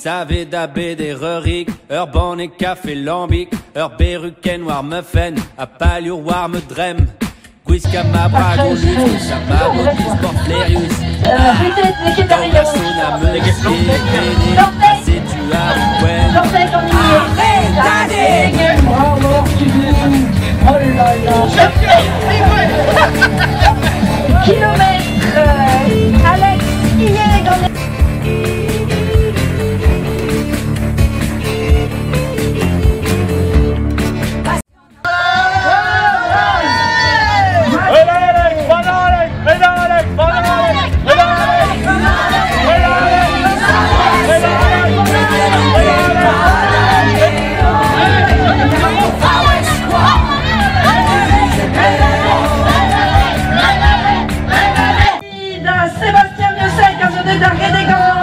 savez dabé des Rurik, Urban et café lambic, Berruken, war muffen, a palur war me drem. Quiscama brago lus, chamado sport flerius. Peut-être végétarien. C'est tu as J'entends comme il est. Bravo, oh là là. Kilomètre. Alex, hier est dans Sébastien Miosek, un jeu de Darguet des Gants.